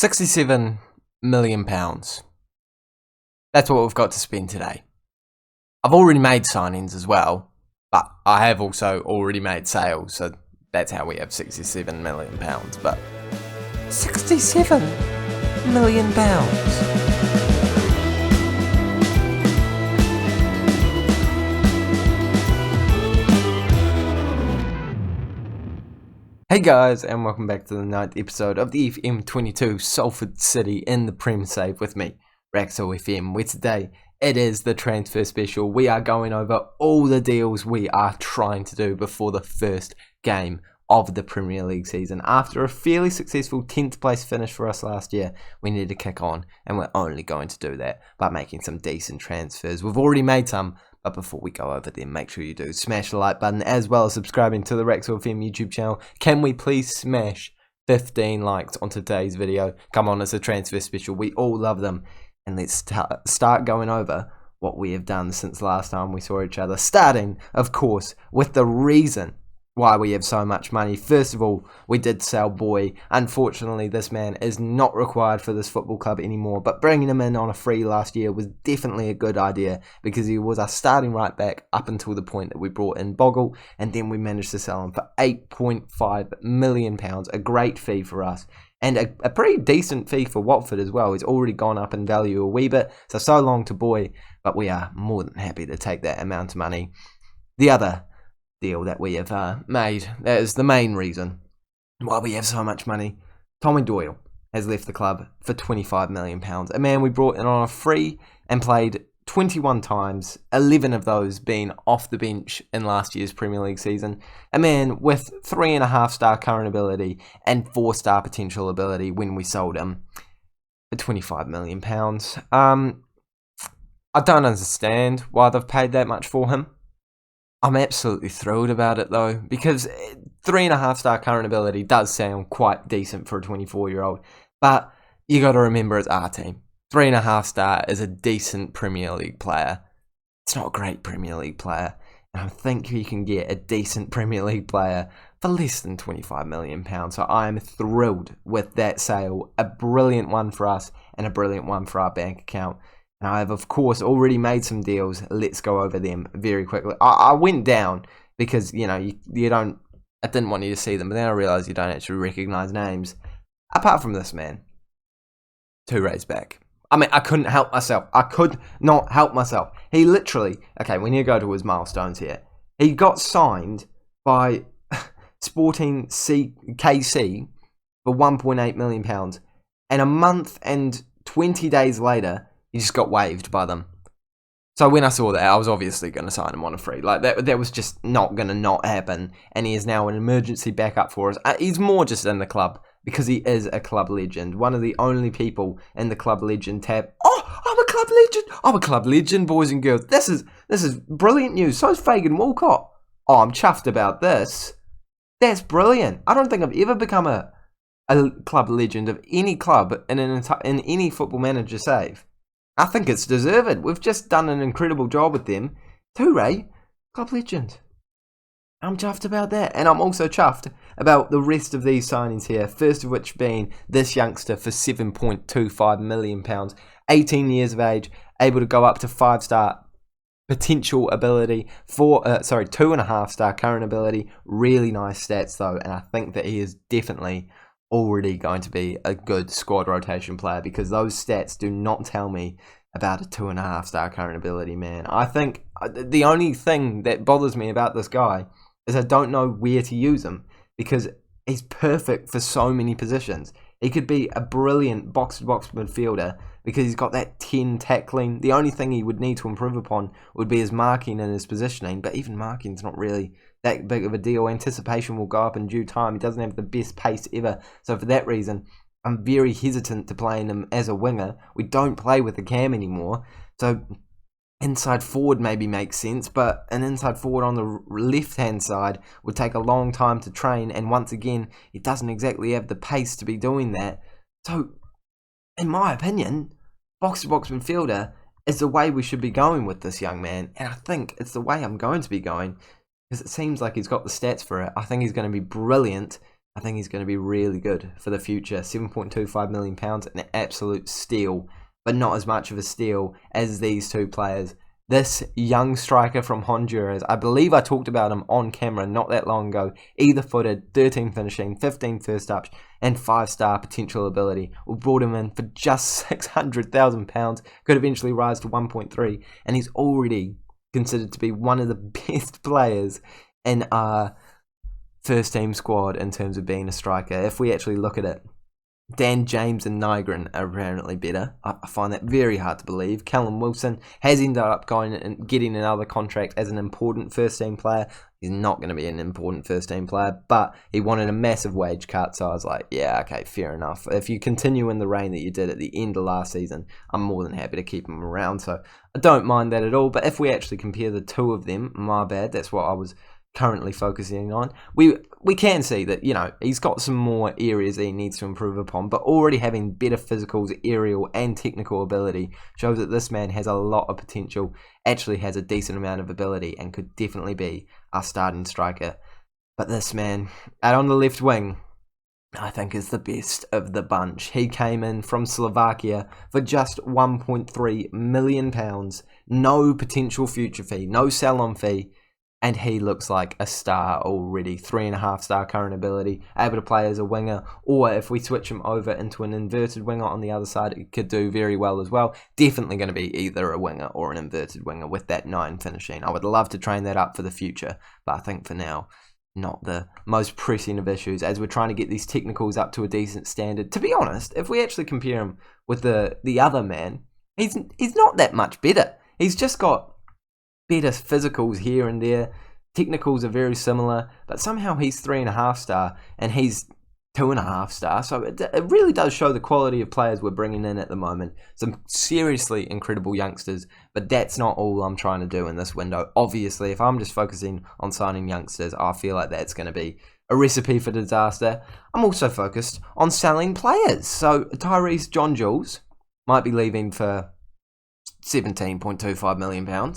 £67 million. That's what we've got to spend today. I've already made signings as well, but I have also already made sales, so that's how we have £67 million. But £67 million. Hey guys, and welcome back to the 9th episode of the FM22 Salford City in the Prem Save with me, Raxel FM, where today it is the transfer special. We are going over all the deals we are trying to do before the first game of the Premier League season. After a fairly successful 10th place finish for us last year, we need to kick on, and we're only going to do that by making some decent transfers. We've already made some, but before we go over them, make sure you do smash the like button as well as subscribing to the Raxel FM YouTube channel. Can we please smash 15 likes on today's video? Come on, it's a transfer special. We all love them. And let's start going over what we have done since last time we saw each other. Starting, of course, with the reason why we have so much money. First of all, we did sell Boy. Unfortunately, this man is not required for this football club anymore, but bringing him in on a free last year was definitely a good idea because he was our starting right back up until the point that we brought in Bogle, and then we managed to sell him for £8.5 million, a great fee for us. And a pretty decent fee for Watford as well. He's already gone up in value a wee bit, so long to Boy, but we are more than happy to take that amount of money. The other deal that we have made, that is the main reason why we have so much money. Tommy Doyle has left the club for £25 million. A man we brought in on a free and played 21 times, 11 of those being off the bench in last year's Premier League season. A man with 3.5-star current ability and 4-star potential ability when we sold him for £25 million. I don't understand why they've paid that much for him. I'm absolutely thrilled about it though, because 3.5-star current ability does sound quite decent for a 24-year-old, but you got to remember it's our team. 3.5-star is a decent Premier League player. It's not a great Premier League player, and I think you can get a decent Premier League player for less than £25 million. So I am thrilled with that sale. A brilliant one for us and a brilliant one for our bank account. And I have, of course, already made some deals. Let's go over them very quickly. I went down because, you don't... I didn't want you to see them, but then I realised you don't actually recognise names. Apart from this man. Touré's back. I mean, I couldn't help myself. I could not help myself. He literally... Okay, we need to go to his milestones here. He got signed by Sporting KC for £1.8 million. And a month and 20 days later, he just got waived by them. So when I saw that, I was obviously going to sign him on a free. Like, that was just not going to not happen. And he is now an emergency backup for us. He's more just in the club because he is a club legend. One of the only people in the club legend tab. Oh, I'm a club legend. I'm a club legend, boys and girls. This is brilliant news. So is Fagan Walcott. Oh, I'm chuffed about this. That's brilliant. I don't think I've ever become a club legend of any club in any Football Manager save. I think it's deserved. We've just done an incredible job with them. Touré, club legend. I'm chuffed about that. And I'm also chuffed about the rest of these signings here. First of which being this youngster for £7.25 million. 18 years of age, able to go up to 5-star potential ability. 2.5-star current ability. Really nice stats though. And I think that he is definitely already going to be a good squad rotation player because those stats do not tell me about a 2.5-star current ability, man. I think the only thing that bothers me about this guy is I don't know where to use him because he's perfect for so many positions. He could be a brilliant box-to-box midfielder because he's got that 10 tackling. The only thing he would need to improve upon would be his marking and his positioning, but even marking's not really that big of a deal. Anticipation will go up in due time. He doesn't have the best pace ever. So for that reason, I'm very hesitant to playing him as a winger. We don't play with the cam anymore. So inside forward maybe makes sense, but an inside forward on the left-hand side would take a long time to train. And once again, he doesn't exactly have the pace to be doing that. So in my opinion, box-to-box midfielder is the way we should be going with this young man. And I think it's the way I'm going to be going. Because it seems like he's got the stats for it. I think he's going to be brilliant. I think he's going to be really good for the future. £7.25 million, an absolute steal, but not as much of a steal as these two players. This young striker from Honduras, I believe I talked about him on camera not that long ago. Either footed, 13 finishing, 15 first touch, and 5-star potential ability. We brought him in for just £600,000. Could eventually rise to 1.3, and he's already considered to be one of the best players in our first team squad in terms of being a striker. If we actually look at it, Dan James and Nygren are apparently better. I find that very hard to believe. Callum Wilson has ended up going and getting another contract as an important first team player. He's not going to be an important first team player, but he wanted a massive wage cut, so I was like, yeah, okay, fair enough. If you continue in the reign that you did at the end of last season, I'm more than happy to keep him around, so I don't mind that at all. But if we actually compare the two of them, my bad, that's what I was currently focusing on, we can see that, you know, he's got some more areas that he needs to improve upon, but already having better physicals, aerial and technical ability shows that this man has a lot of potential, actually has a decent amount of ability, and could definitely be our starting striker. But this man, out on the left wing, I think is the best of the bunch. He came in from Slovakia for just £1.3 million, no potential future fee, no sell-on fee, and he looks like a star already. 3.5-star current ability, able to play as a winger, or if we switch him over into an inverted winger on the other side, it could do very well as well. Definitely going to be either a winger or an inverted winger with that 9 finishing. I would love to train that up for the future, but I think for now, not the most pressing of issues, as we're trying to get these technicals up to a decent standard. To be honest, if we actually compare him with the other man, he's not that much better. He's just got better physicals here and there. Technicals are very similar, but somehow he's 3.5-star and he's 2.5-star. So it really does show the quality of players we're bringing in at the moment. Some seriously incredible youngsters, but that's not all I'm trying to do in this window. Obviously, if I'm just focusing on signing youngsters, I feel like that's going to be a recipe for disaster. I'm also focused on selling players. So Tyrese John Jules might be leaving for £17.25 million.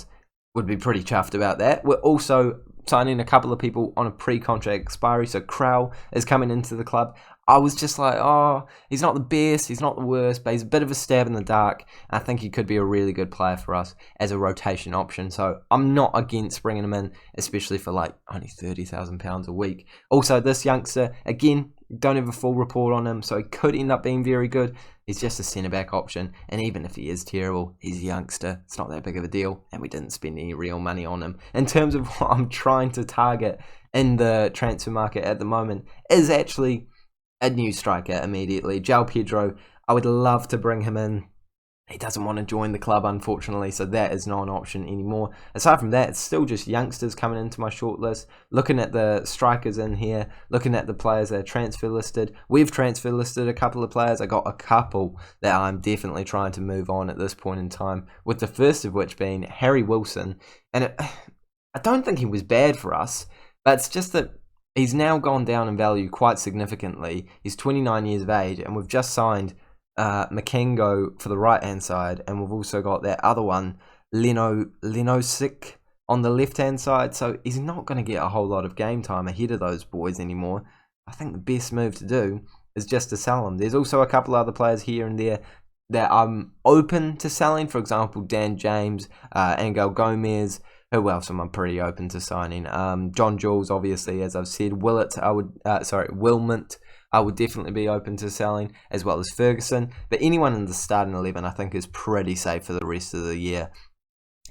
Would be pretty chuffed about that. We're also signing a couple of people on a pre-contract expiry. So Krell is coming into the club. I was just like, oh, he's not the best, he's not the worst, but he's a bit of a stab in the dark. I think he could be a really good player for us as a rotation option. So I'm not against bringing him in, especially for like only £30,000 a week. Also, this youngster, again, don't have a full report on him, so he could end up being very good. He's just a centre-back option, and even if he is terrible, he's a youngster. It's not that big of a deal, and we didn't spend any real money on him. In terms of what I'm trying to target in the transfer market at the moment, is actually a new striker immediately. João Pedro, I would love to bring him in. He doesn't want to join the club, unfortunately, so that is not an option anymore. Aside from that, it's still just youngsters coming into my shortlist. Looking at the strikers in here, looking at the players that are transfer listed. We've transfer listed a couple of players. I got a couple that I'm definitely trying to move on at this point in time, with the first of which being Harry Wilson. And I don't think he was bad for us, but it's just that he's now gone down in value quite significantly. He's 29 years of age, and we've just signed Makengo for the right hand side, and we've also got that other one, Leno Sick, on the left hand side. So he's not going to get a whole lot of game time ahead of those boys anymore. I think the best move to do is just to sell them. There's also a couple other players here and there that I'm open to selling. For example, Dan James, Angel Gomez. Who else am I pretty open to signing? John Jules, obviously, as I've said. Wilmot, I would definitely be open to selling, as well as Ferguson. But anyone in the starting 11, I think, is pretty safe for the rest of the year.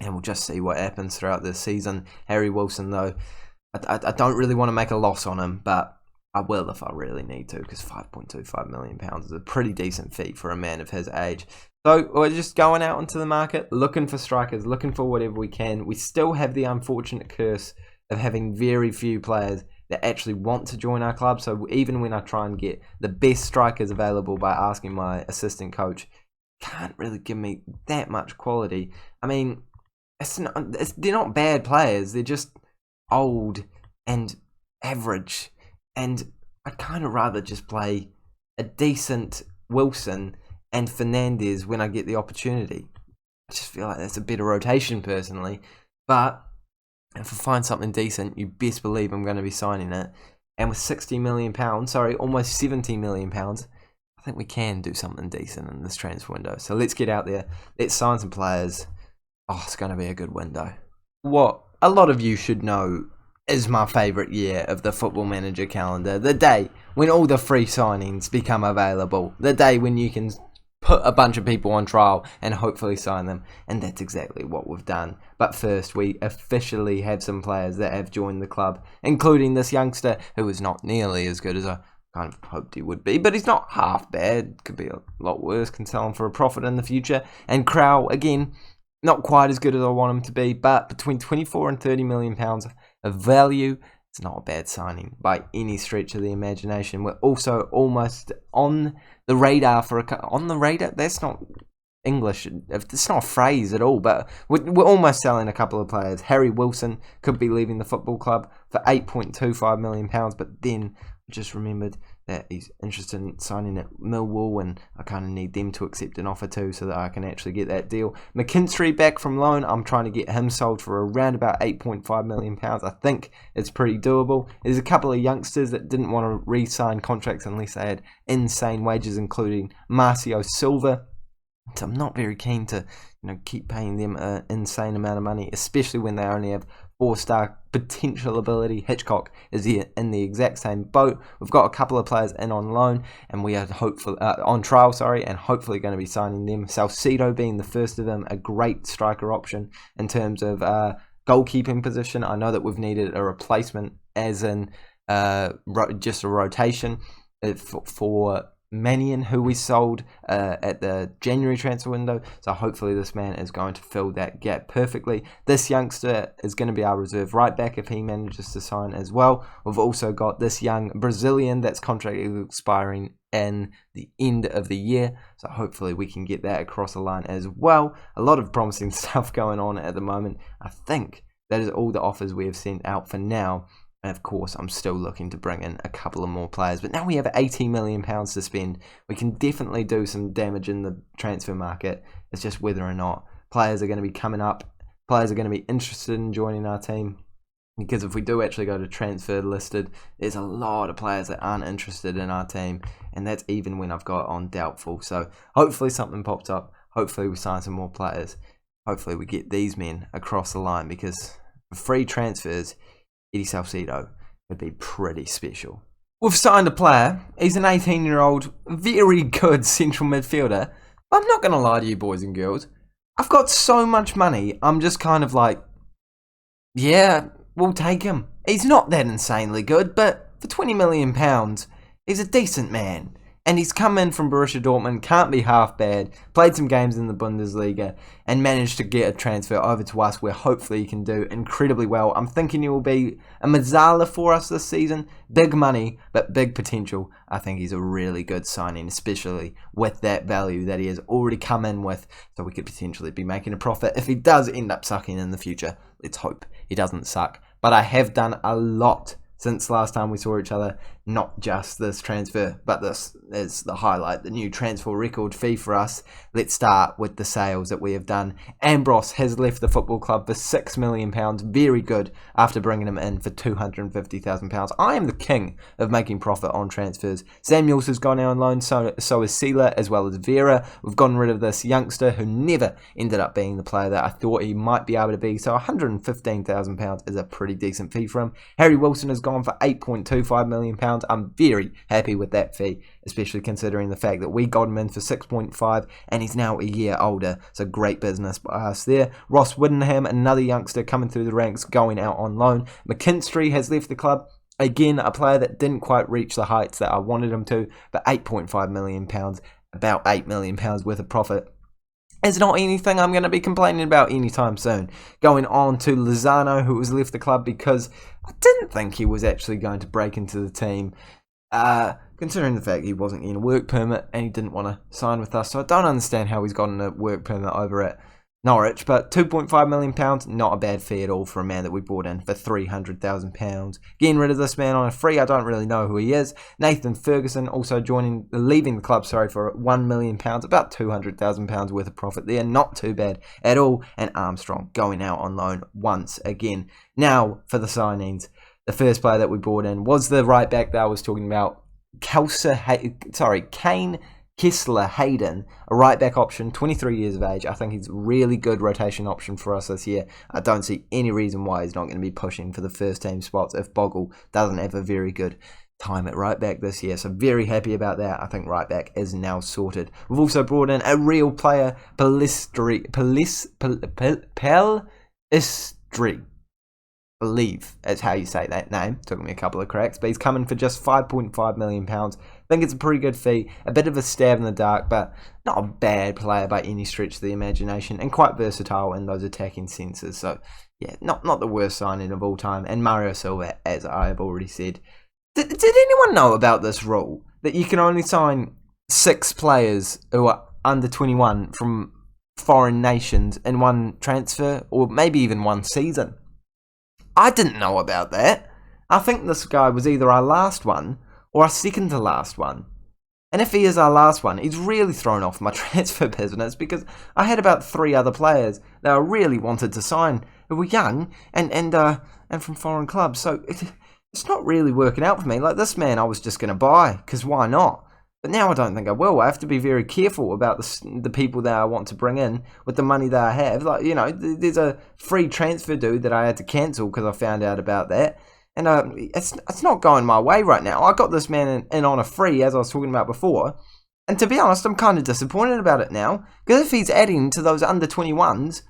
And we'll just see what happens throughout this season. Harry Wilson, though, I don't really want to make a loss on him, but I will if I really need to, because £5.25 million is a pretty decent fee for a man of his age. So we're just going out into the market, looking for strikers, looking for whatever we can. We still have the unfortunate curse of having very few players that actually want to join our club. So even when I try and get the best strikers available by asking my assistant coach, can't really give me that much quality. I mean, they're not bad players. They're just old and average. And I'd kind of rather just play a decent Wilson and Fernandez when I get the opportunity. I just feel like that's a better rotation personally. But if I find something decent, you best believe I'm going to be signing it. And with £60 million, almost £70 million, I think we can do something decent in this transfer window. So let's get out there. Let's sign some players. Oh, it's going to be a good window. What a lot of you should know is my favourite year of the Football Manager calendar. The day when all the free signings become available. The day when you can put a bunch of people on trial and hopefully sign them. And that's exactly what we've done. But first, we officially have some players that have joined the club, including this youngster who is not nearly as good as I kind of hoped he would be, but he's not half bad. Could be a lot worse. Can sell him for a profit in the future. And Crow, again, not quite as good as I want him to be, but between 24 and 30 million pounds of value, it's not a bad signing by any stretch of the imagination. We're also almost on the radar for on the radar. That's not English. It's not a phrase at all, but we're almost selling a couple of players. Harry Wilson could be leaving the football club for £8.25 million, but then I just remembered that he's interested in signing at Millwall, and I kind of need them to accept an offer too so that I can actually get that deal. McKinstry back from loan. I'm trying to get him sold for around about £8.5 million. I think it's pretty doable. There's a couple of youngsters that didn't want to re-sign contracts unless they had insane wages, including Marcio Silva. So I'm not very keen to, keep paying them an insane amount of money, especially when they only have 4-star potential ability. Hitchcock is in the exact same boat. We've got a couple of players in on loan, and we are hopefully on trial, and hopefully going to be signing them. Salcedo being the first of them, a great striker option in terms of goalkeeping position. I know that we've needed a replacement, as in just a rotation for Mannion, who we sold at the January transfer window. So hopefully this man is going to fill that gap perfectly. This youngster is going to be our reserve right back if he manages to sign as well. We've also got this young Brazilian that's contract is expiring in the end of the year. So hopefully we can get that across the line as well. A lot of promising stuff going on at the moment. I think that is all the offers we have sent out for now. And of course, I'm still looking to bring in a couple of more players. But now we have £80 million to spend. We can definitely do some damage in the transfer market. It's just whether or not players are going to be coming up. Players are going to be interested in joining our team. Because if we do actually go to transfer listed, there's a lot of players that aren't interested in our team. And that's even when I've got on doubtful. So hopefully something pops up. Hopefully we sign some more players. Hopefully we get these men across the line. Because for free transfers, Eddie Salcedo would be pretty special. We've signed a player. He's an 18-year-old, very good central midfielder. But I'm not going to lie to you, boys and girls. I've got so much money, I'm just kind of like, yeah, we'll take him. He's not that insanely good, but for £20 million, he's a decent man. And he's come in from Borussia Dortmund, can't be half bad, played some games in the Bundesliga, and managed to get a transfer over to us where hopefully he can do incredibly well. I'm thinking he will be a Mazzala for us this season. Big money, but big potential. I think he's a really good signing, especially with that value that he has already come in with. So we could potentially be making a profit if he does end up sucking in the future. Let's hope he doesn't suck. But I have done a lot since last time we saw each other, not just this transfer, but this is the highlight, the new transfer record fee for us. Let's start with the sales that we have done. Ambrose has left the football club for £6 million, very good, after bringing him in for £250,000. I am the king of making profit on transfers. Samuels has gone out on loan, so is Sealer, as well as Vera. We've gotten rid of this youngster who never ended up being the player that I thought he might be able to be, so £115,000 is a pretty decent fee for him. Harry Wilson has gone for £8.25 million. I'm very happy with that fee, especially considering the fact that we got him in for 6.5 and he's now a year older. So great business by us there. Ross Whittingham, another youngster coming through the ranks, going out on loan. McKinstry has left the club. Again, a player that didn't quite reach the heights that I wanted him to, but £8.5 million, about £8 million worth of profit. It's not anything I'm going to be complaining about anytime soon. Going on to Lozano, who has left the club because I didn't think he was actually going to break into the team, considering the fact he wasn't getting a work permit and he didn't want to sign with us. So I don't understand how he's gotten a work permit over at Norwich, but £2.5 million, not a bad fee at all for a man that we brought in for £300,000. Getting rid of this man on a free, I don't really know who he is. Nathan Ferguson also leaving the club, for £1 million, about £200,000 worth of profit there, not too bad at all. And Armstrong going out on loan once again. Now for the signings. The first player that we brought in was the right back that I was talking about, Kane Kessler Hayden, a right back option, 23 years of age. I think he's a really good rotation option for us this year. I don't see any reason why he's not going to be pushing for the first team spots if Bogle doesn't have a very good time at right back this year. So very happy about that. I think right back is now sorted. We've also brought in a real player, Pelistri. I believe that's how you say that name. Took me a couple of cracks, but he's coming for just £5.5 million. I think it's a pretty good fee. A bit of a stab in the dark, but not a bad player by any stretch of the imagination, and quite versatile in those attacking senses. So yeah, not the worst signing of all time. And Mario Silva, as I have already said. Did anyone know about this rule that you can only sign 6 players who are under 21 from foreign nations in one transfer, or maybe even one season? I didn't know about that. I think this guy was either our last one or our second to last one. And if he is our last one, he's really thrown off my transfer business, because I had about 3 other players that I really wanted to sign who were young and from foreign clubs. So it's not really working out for me. Like, this man I was just going to buy, because why not? But now I don't think I will. I have to be very careful about the people that I want to bring in with the money that I have. Like, you know, there's a free transfer dude that I had to cancel because I found out about that. And it's not going my way right now. I got this man in on a free, as I was talking about before. And to be honest, I'm kind of disappointed about it now. Because if he's adding to those under 21s,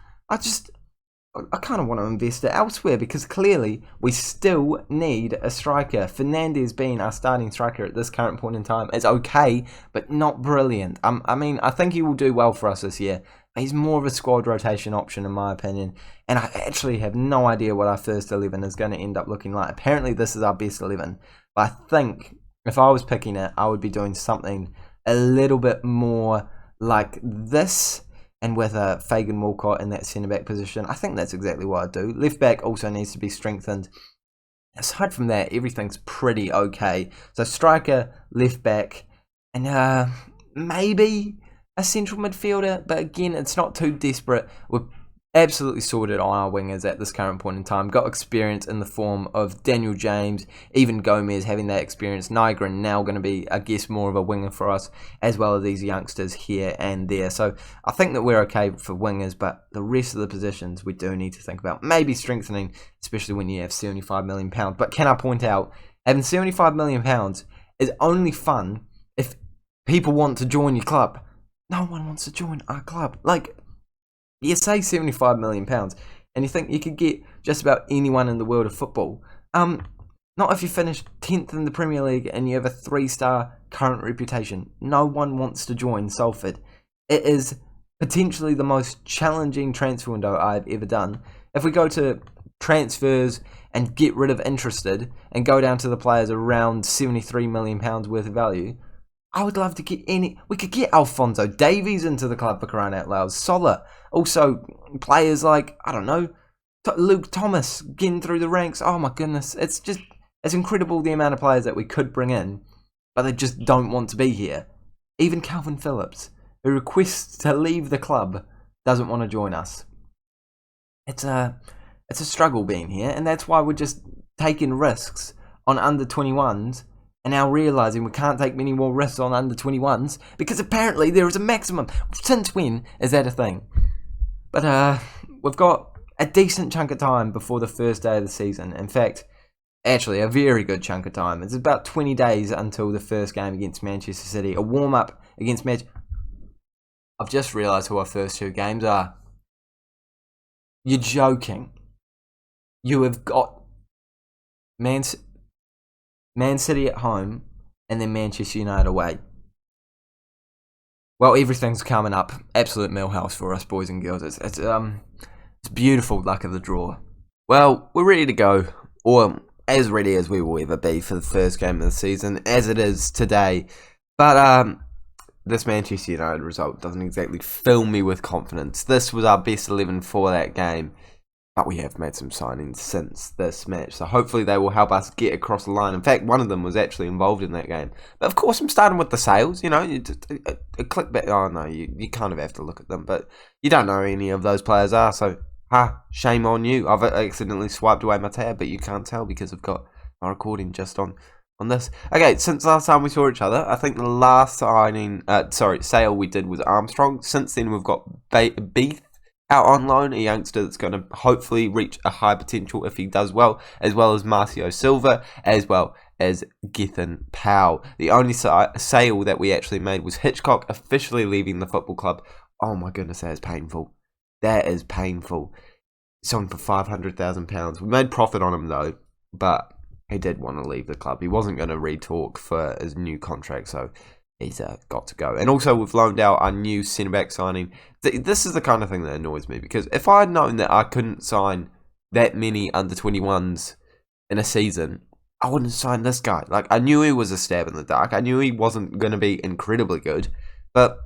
I kind of want to invest it elsewhere, because clearly we still need a striker. Fernandez being our starting striker at this current point in time is okay, but not brilliant. I mean, I think he will do well for us this year. He's more of a squad rotation option in my opinion, and I actually have no idea what our first 11 is going to end up looking like. Apparently this is our best 11, but I think if I was picking it, I would be doing something a little bit more like this, and with a Fagan Walcott in that centre-back position. I think that's exactly what I'd do. Left-back also needs to be strengthened. Aside from that, everything's pretty okay. So striker, left-back, and maybe a central midfielder. But again, it's not too desperate. We're absolutely sorted on our wingers at this current point in time. Got experience in the form of Daniel James, even Gomez having that experience. Nygren now going to be, I guess, more of a winger for us, as well as these youngsters here and there. So I think that we're okay for wingers, but the rest of the positions we do need to think about. Maybe strengthening, especially when you have £75 million. But can I point out, having £75 million is only fun if people want to join your club. No one wants to join our club. Like, you say £75 million, and you think you could get just about anyone in the world of football. Not if you finish 10th in the Premier League and you have a 3-star current reputation. No one wants to join Salford. It is potentially the most challenging transfer window I've ever done. If we go to transfers and get rid of interested and go down to the players around £73 million worth of value, I would love to get we could get Alphonso Davies into the club, for crying out loud. Sola. Also, players like, I don't know, Luke Thomas getting through the ranks. Oh my goodness. It's incredible the amount of players that we could bring in, but they just don't want to be here. Even Calvin Phillips, who requests to leave the club, doesn't want to join us. It's a struggle being here, and that's why we're just taking risks on under 21s. And now realising we can't take many more risks on under 21s, because apparently there is a maximum. Since when is that a thing? But we've got a decent chunk of time before the first day of the season. In fact, actually a very good chunk of time. It's about 20 days until the first game against Manchester City. A warm-up against I've just realised who our first 2 games are. You're joking. You have got Man City at home, and then Manchester United away. Well, everything's coming up. Absolute millhouse for us, boys and girls. It's beautiful luck of the draw. Well, we're ready to go, or as ready as we will ever be for the first game of the season, as it is today. But this Manchester United result doesn't exactly fill me with confidence. This was our best 11 for that game. But we have made some signings since this match, so hopefully they will help us get across the line. In fact, one of them was actually involved in that game. But of course, I'm starting with the sales. You know, a click back. Oh no, you kind of have to look at them, but you don't know who any of those players are. So shame on you. I've accidentally swiped away my tab, but you can't tell because I've got my recording just on this. Okay, since last time we saw each other, I think the last sale we did was Armstrong. Since then, we've got Beef out on loan, a youngster that's going to hopefully reach a high potential if he does well as Marcio Silva, as well as Gethin Powell. The only sale that we actually made was Hitchcock officially leaving the football club. Oh my goodness, that is painful. That is painful. Selling for £500,000. We made profit on him though, but he did want to leave the club. He wasn't going to re-talk for his new contract, so he's got to go. And also, we've loaned out our new centre-back signing. This is the kind of thing that annoys me, because if I had known that I couldn't sign that many under-21s in a season, I wouldn't sign this guy. Like, I knew he was a stab in the dark. I knew he wasn't going to be incredibly good, but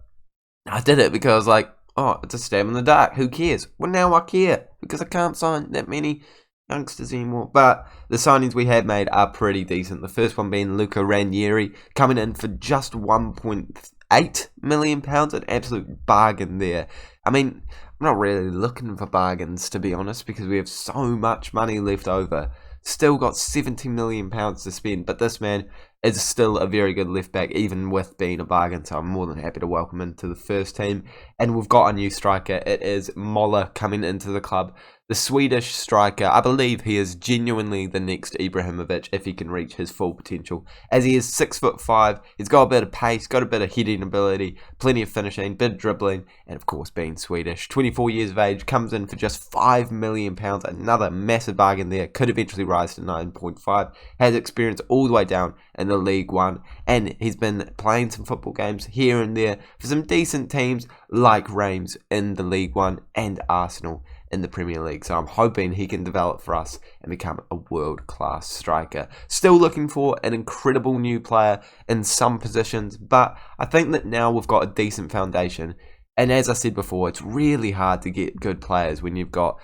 I did it because, like, oh, it's a stab in the dark. Who cares? Well, now I care, because I can't sign that many youngsters anymore. But the signings we had made are pretty decent. The first one being Luca Ranieri, coming in for just £1.8 million, an absolute bargain there. I mean, I'm not really looking for bargains, to be honest, because we have so much money left over. Still got £70 million to spend, but this man is still a very good left back, even with being a bargain, so I'm more than happy to welcome him to the first team. And we've got a new striker. It is Moller coming into the club. The Swedish striker, I believe he is genuinely the next Ibrahimovic if he can reach his full potential, as he is 6'5". He's got a bit of pace, got a bit of heading ability, plenty of finishing, bit of dribbling, and of course being Swedish. 24 years of age, comes in for just £5 million, another massive bargain there, could eventually rise to 9.5, has experience all the way down in the League One, and he's been playing some football games here and there for some decent teams like Reims in the League One and Arsenal in the Premier League. So I'm hoping he can develop for us and become a world-class striker. Still looking for an incredible new player in some positions, but I think that now we've got a decent foundation. And as I said before, it's really hard to get good players when you've got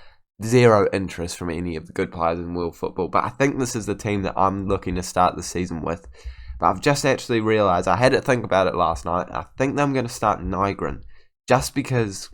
zero interest from any of the good players in world football. But I think this is the team that I'm looking to start the season with. But I've just actually realised, I had to think about it last night, I think that I'm going to start Nygren, just because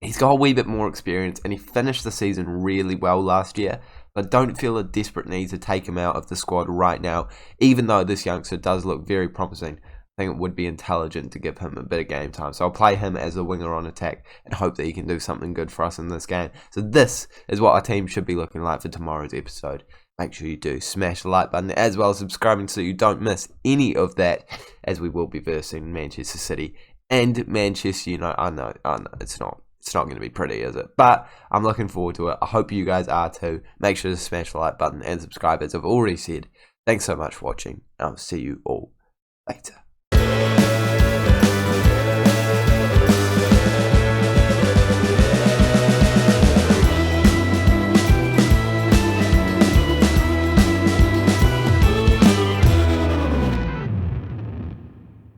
he's got a wee bit more experience and he finished the season really well last year. But I don't feel a desperate need to take him out of the squad right now, even though this youngster does look very promising. I think it would be intelligent to give him a bit of game time. So I'll play him as a winger on attack and hope that he can do something good for us in this game. So this is what our team should be looking like for tomorrow's episode. Make sure you do smash the like button as well as subscribing so you don't miss any of that, as we will be versing Manchester City and Manchester United. I know, it's not going to be pretty, is it? But I'm looking forward to it. I hope you guys are too. Make sure to smash the like button and subscribe, as I've already said. Thanks so much for watching, and I'll see you all later.